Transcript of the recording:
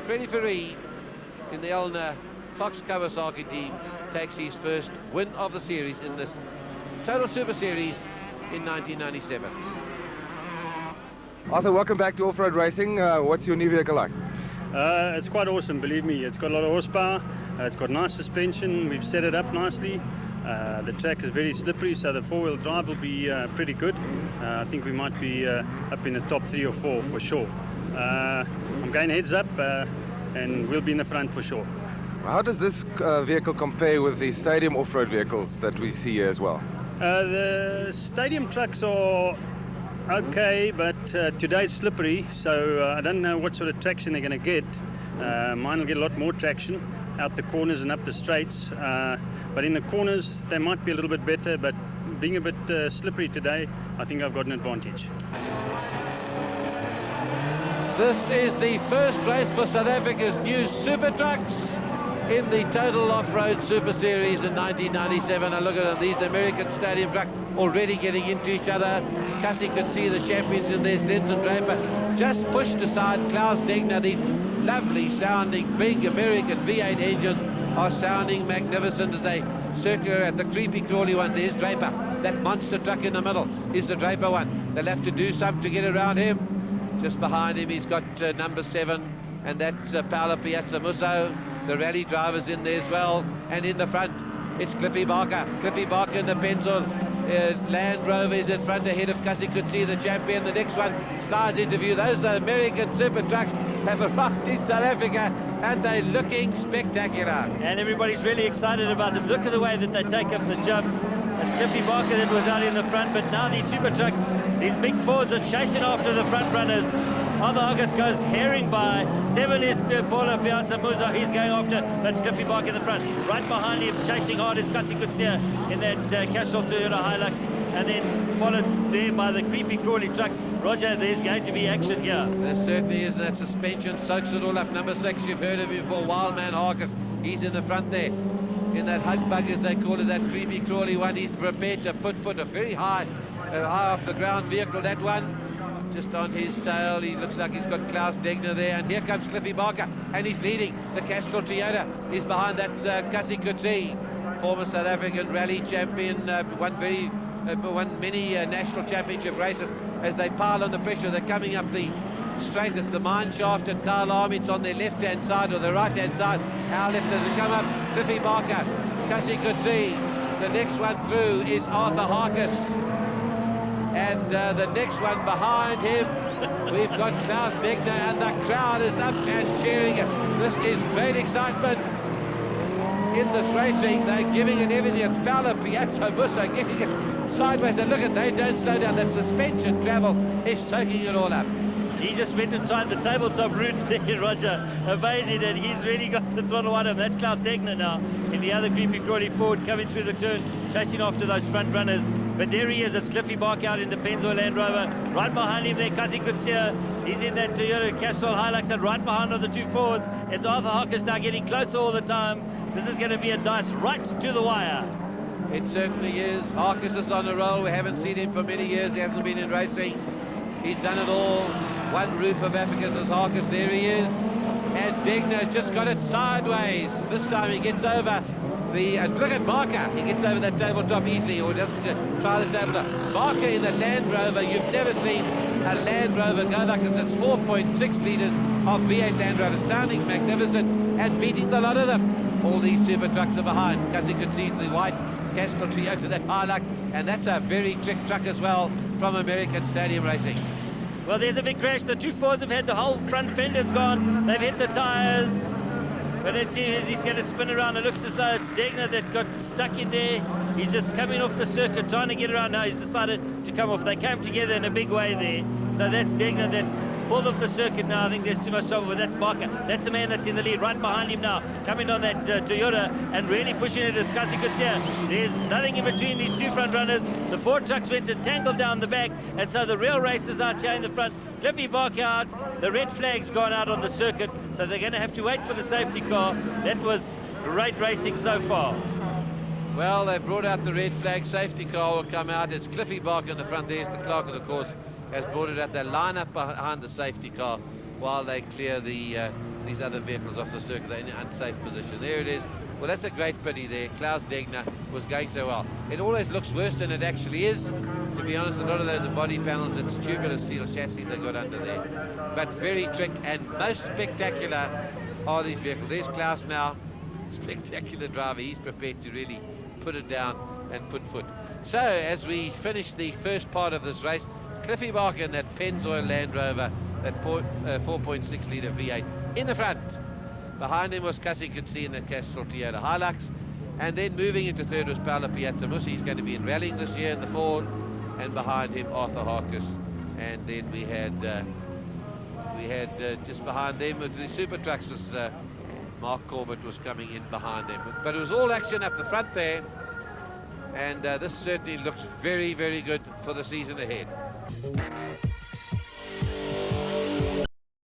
Freddie Ferree in the Elna Fox Kawasaki team takes his first win of the series in this Total Super Series in 1997. Arthur, welcome back to Off-Road Racing. What's your new vehicle like? It's quite awesome, believe me. It's got a lot of horsepower, it's got nice suspension, we've set it up nicely. The track is very slippery, so the four-wheel drive will be pretty good. I think we might be up in the top 3 or 4 for sure. I'm going heads up and we'll be in the front for sure. How does this vehicle compare with the stadium off-road vehicles that we see here as well? The stadium trucks are okay, but today it's slippery, so I don't know what sort of traction they're going to get. Mine will get a lot more traction out the corners and up the straights, but in the corners they might be a little bit better, but being a bit slippery today, I think I've got an advantage. This is the first race for South Africa's new Super Trucks in the Total Off-Road Super Series in 1997. And look at them, these American stadium trucks already getting into each other. Cassie could see the champions in there. Lenton Draper just pushed aside Klaus Degner. These lovely sounding big American V8 engines are sounding magnificent as they circle at the creepy crawly ones. There's Draper. That monster truck in the middle is the Draper one. They'll have to do something to get around him. Just behind him he's got number 7, and that's Paolo Piazza Musso. The rally drivers in there as well, and in the front it's Cliffy Barker. Cliffy Barker in the Penzol Land Rover is in front ahead of Cassie Coetzee, the champion. The next one slides into view. Those are the American Super Trucks have arrived in South Africa, and they're looking spectacular. And everybody's really excited about them. Look at the way that they take up the jumps. It's Cliffy Barker that was out in the front, but now these Super Trucks, these big Fords are chasing after the front runners. Arthur Harkes goes herring by. 7 is Paolo Piazza Musso. He's going after. That's Cliffy Barker in the front. Right behind him, chasing hard, is Cassie Coetzee in that Castrol Toyota Hilux. And then followed there by the creepy crawly trucks. Roger, there's going to be action here. There certainly is, and that suspension soaks it all up. Number 6, you've heard of him before, Wildman Harkes. He's in the front there. In that hug bug, as they call it, that creepy crawly one. He's prepared to put foot a very high off the ground vehicle, that one. Just on his tail, he looks like he's got Klaus Degner there, and here comes Cliffy Barker, and he's leading. The Castrol Toyota is behind that Cassie Coetzee, former South African rally champion, won many national championship races. As they pile on the pressure, they're coming up the straight. It's the mine shaft at Kyle Arm. It's on their left-hand side or the right-hand side. Our left as they come up, Cliffy Barker, Cassie Coetzee. The next one through is Arthur Harkes. And the next one behind him, we've got Klaus Degner, and the crowd is up and cheering. This is great excitement in this racing. They're giving it everything. It's Paolo Piazza Musso getting it sideways, and look at, they don't slow down. That suspension travel is soaking it all up. He just went and tried the tabletop route there, Roger. Amazing, and he's really got the throttle on him. That's Klaus Degner now in the other creepy crawly Ford coming through the turn, chasing after those front runners. But there he is, it's Cliffy Barker out in the Penzol Land Rover. Right behind him there, Cassie Coetzee. He's in that Toyota Castrol Hilux, and right behind are the 2 Fords. It's Arthur Harkes now getting closer all the time. This is going to be a dice right to the wire. It certainly is. Harkes is on a roll. We haven't seen him for many years. He hasn't been in racing. He's done it all. One roof of Africa's as Harkes. There he is. And Degner just got it sideways. This time he gets over the... look at Barker. He gets over that tabletop easily, or doesn't try the tabletop. Barker in the Land Rover. You've never seen a Land Rover go like this. It's 4.6 litres of V8 Land Rover, sounding magnificent and beating the lot of them. All these Super Trucks are behind. Cassie Coetzee's the white Castrol Toyota, that Hilux, and that's a very trick truck as well from American Stadium Racing. Well, there's a big crash. The 2 Fords have had the whole front fenders gone. They've hit the tyres. But let's see as he's going to spin around. It looks as though it's Degner that got stuck in there. He's just coming off the circuit, trying to get around now. He's decided to come off. They came together in a big way there. So that's Degner that's pulled off the circuit now. I think there's too much trouble, but that's Barker. That's the man that's in the lead, right behind him now, coming on that Toyota and really pushing it as Cassie Coetzee. There's nothing in between these 2 front runners. The 4 trucks went to tangle down the back, and so the real race is out here in the front. Cliffy Barker out, the red flag's gone out on the circuit, so they're going to have to wait for the safety car. That was great racing so far. Well, they've brought out the red flag. Safety car will come out. It's Cliffy Barker in the front. There's the clerk of the course has brought it out. They line up behind the safety car. while they clear these other vehicles off the circuit. They're in an unsafe position. There it is. Well, that's a great pity there. Klaus Degner was going so well. It always looks worse than it actually is. To be honest, a lot of those are body panels. It's tubular steel chassis they got under there. But very trick and most spectacular are these vehicles. There's Klaus now. Spectacular driver. He's prepared to really put it down and put foot. So, as we finish the first part of this race, Cliffy Barker in that Pennzoil Land Rover, that 4.6 litre V8 in the front. Behind him was Cassie Coetzee in the Castrol Toyota Hilux. And then moving into third was Paolo Piazzamussi. He's going to be in rallying this year in the Ford. And behind him, Arthur Harkis. And then we had just behind them with the Super Trucks was Mark Corbett was coming in behind them. But it was all action up the front there. And this certainly looks very, very good for the season ahead.